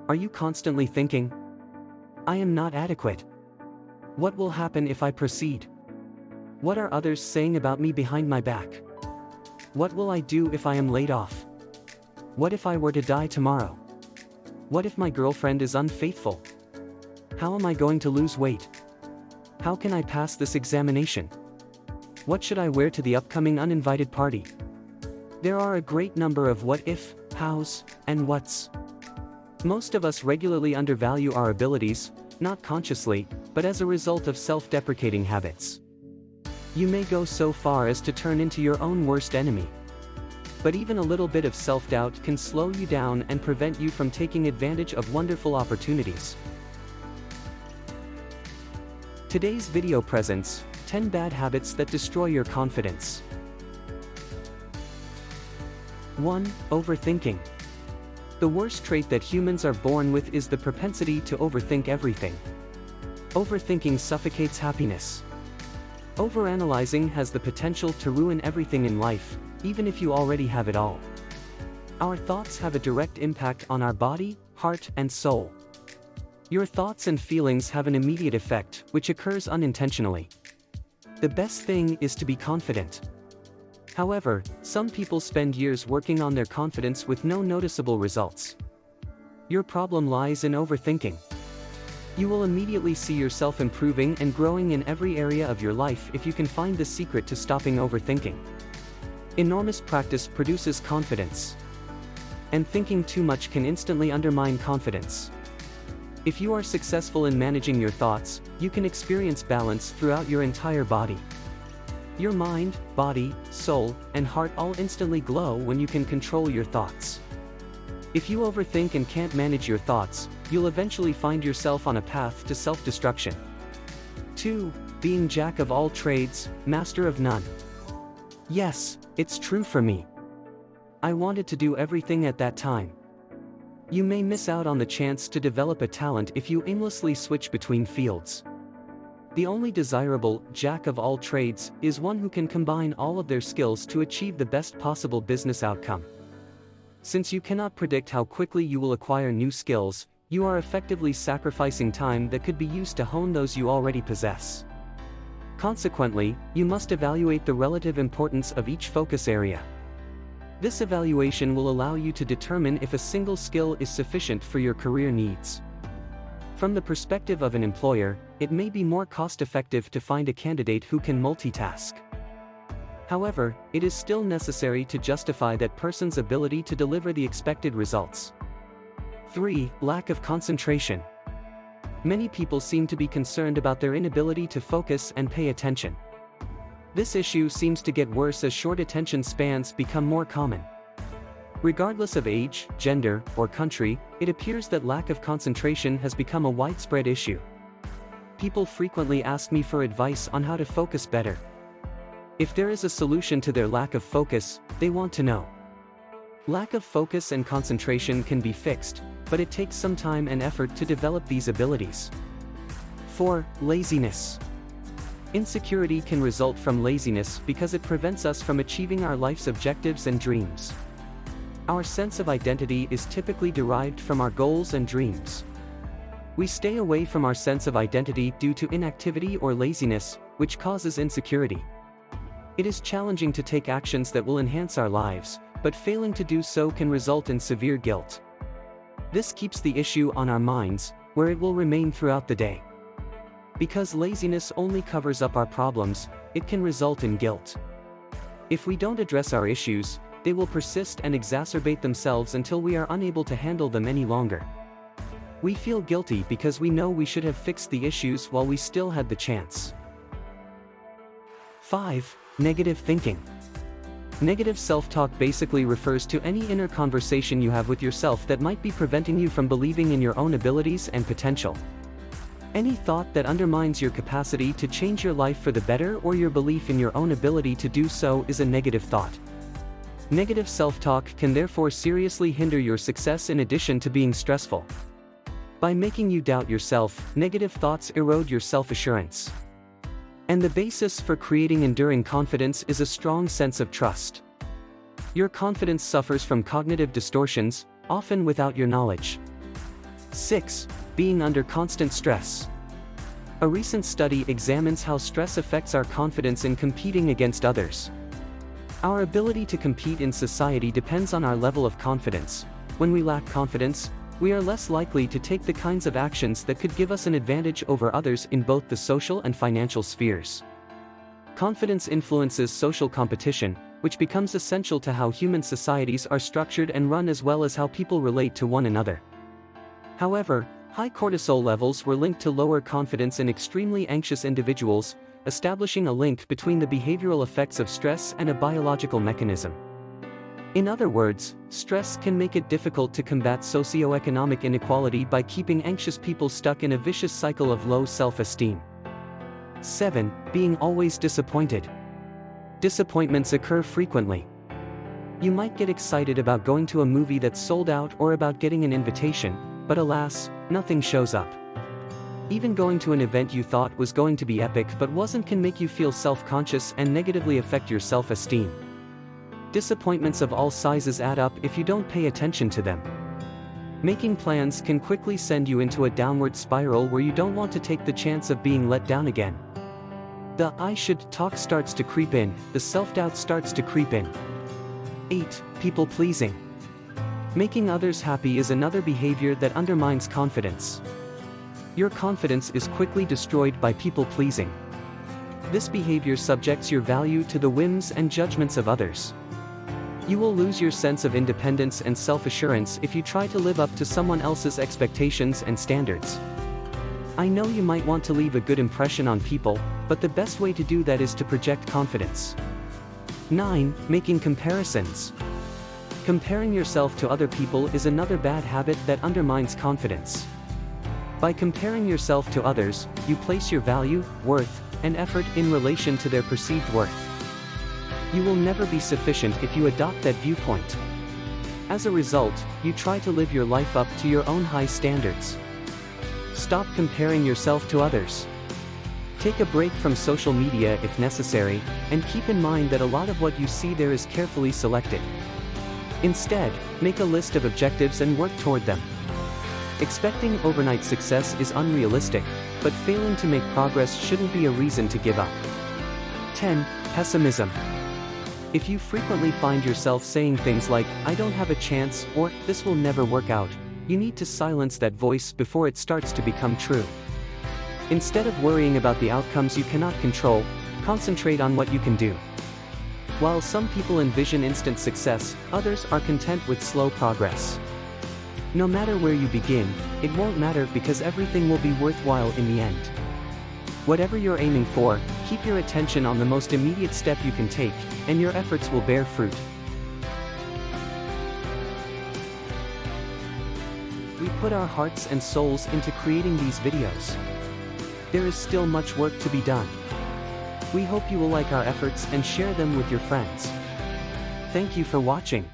Are you constantly thinking, I am not adequate? What will happen if I proceed? What are others saying about me behind my back? What will I do if I am laid off? What if I were to die tomorrow? What if my girlfriend is unfaithful? How am I going to lose weight? How can I pass this examination? What should I wear to the upcoming uninvited party? There are a great number of what if, hows, and whats. Most of us regularly undervalue our abilities, not consciously, but as a result of self-deprecating habits. You may go so far as to turn into your own worst enemy. But even a little bit of self-doubt can slow you down and prevent you from taking advantage of wonderful opportunities. Today's video presents 10 bad habits that destroy your confidence. 1. Overthinking. The worst trait that humans are born with is the propensity to overthink everything. Overthinking suffocates happiness. Overanalyzing has the potential to ruin everything in life, even if you already have it all. Our thoughts have a direct impact on our body, heart, and soul. Your thoughts and feelings have an immediate effect, which occurs unintentionally. The best thing is to be confident. However, some people spend years working on their confidence with no noticeable results. Your problem lies in overthinking. You will immediately see yourself improving and growing in every area of your life if you can find the secret to stopping overthinking. Enormous practice produces confidence. And thinking too much can instantly undermine confidence. If you are successful in managing your thoughts, you can experience balance throughout your entire body. Your mind, body, soul, and heart all instantly glow when you can control your thoughts. If you overthink and can't manage your thoughts, you'll eventually find yourself on a path to self-destruction. 2. Being jack of all trades, master of none. Yes, it's true for me. I wanted to do everything at that time. You may miss out on the chance to develop a talent if you aimlessly switch between fields. The only desirable jack of all trades is one who can combine all of their skills to achieve the best possible business outcome. Since you cannot predict how quickly you will acquire new skills, you are effectively sacrificing time that could be used to hone those you already possess. Consequently, you must evaluate the relative importance of each focus area. This evaluation will allow you to determine if a single skill is sufficient for your career needs. From the perspective of an employer, it may be more cost-effective to find a candidate who can multitask. However, it is still necessary to justify that person's ability to deliver the expected results. 3. Lack of concentration. Many people seem to be concerned about their inability to focus and pay attention. This issue seems to get worse as short attention spans become more common. Regardless of age, gender, or country, it appears that lack of concentration has become a widespread issue. People frequently ask me for advice on how to focus better. If there is a solution to their lack of focus, they want to know. Lack of focus and concentration can be fixed, but it takes some time and effort to develop these abilities. 4. Laziness. Insecurity can result from laziness because it prevents us from achieving our life's objectives and dreams. Our sense of identity is typically derived from our goals and dreams. We stay away from our sense of identity due to inactivity or laziness, which causes insecurity. It is challenging to take actions that will enhance our lives, but failing to do so can result in severe guilt. This keeps the issue on our minds, where it will remain throughout the day. Because laziness only covers up our problems, it can result in guilt. If we don't address our issues, they will persist and exacerbate themselves until we are unable to handle them any longer. We feel guilty because we know we should have fixed the issues while we still had the chance. 5. Negative thinking. Negative self-talk basically refers to any inner conversation you have with yourself that might be preventing you from believing in your own abilities and potential. Any thought that undermines your capacity to change your life for the better or your belief in your own ability to do so is a negative thought. Negative self-talk can therefore seriously hinder your success in addition to being stressful. By making you doubt yourself, negative thoughts erode your self-assurance. And the basis for creating enduring confidence is a strong sense of trust. Your confidence suffers from cognitive distortions, often without your knowledge. 6. Being under constant stress. A recent study examines how stress affects our confidence in competing against others. Our ability to compete in society depends on our level of confidence. When we lack confidence, we are less likely to take the kinds of actions that could give us an advantage over others in both the social and financial spheres. Confidence influences social competition, which becomes essential to how human societies are structured and run, as well as how people relate to one another. However, high cortisol levels were linked to lower confidence in extremely anxious individuals, establishing a link between the behavioral effects of stress and a biological mechanism. In other words, stress can make it difficult to combat socioeconomic inequality by keeping anxious people stuck in a vicious cycle of low self-esteem. 7. Being always disappointed. Disappointments occur frequently. You might get excited about going to a movie that's sold out or about getting an invitation, but alas, nothing shows up. Even going to an event you thought was going to be epic but wasn't can make you feel self-conscious and negatively affect your self-esteem. Disappointments of all sizes add up if you don't pay attention to them. Making plans can quickly send you into a downward spiral where you don't want to take the chance of being let down again. The "I should" talk starts to creep in, the self-doubt starts to creep in. 8. People-pleasing. Making others happy is another behavior that undermines confidence. Your confidence is quickly destroyed by people-pleasing. This behavior subjects your value to the whims and judgments of others. You will lose your sense of independence and self-assurance if you try to live up to someone else's expectations and standards. I know you might want to leave a good impression on people, but the best way to do that is to project confidence. 9. Making comparisons. Comparing yourself to other people is another bad habit that undermines confidence. By comparing yourself to others, you place your value, worth, and effort in relation to their perceived worth. You will never be sufficient if you adopt that viewpoint. As a result, you try to live your life up to your own high standards. Stop comparing yourself to others. Take a break from social media if necessary, and keep in mind that a lot of what you see there is carefully selected. Instead, make a list of objectives and work toward them. Expecting overnight success is unrealistic, but failing to make progress shouldn't be a reason to give up. 10. Pessimism. If you frequently find yourself saying things like, "I don't have a chance," or "this will never work out," you need to silence that voice before it starts to become true. Instead of worrying about the outcomes you cannot control, concentrate on what you can do. While some people envision instant success, others are content with slow progress. No matter where you begin, it won't matter because everything will be worthwhile in the end. Whatever you're aiming for, keep your attention on the most immediate step you can take, and your efforts will bear fruit. We put our hearts and souls into creating these videos. There is still much work to be done. We hope you will like our efforts and share them with your friends. Thank you for watching.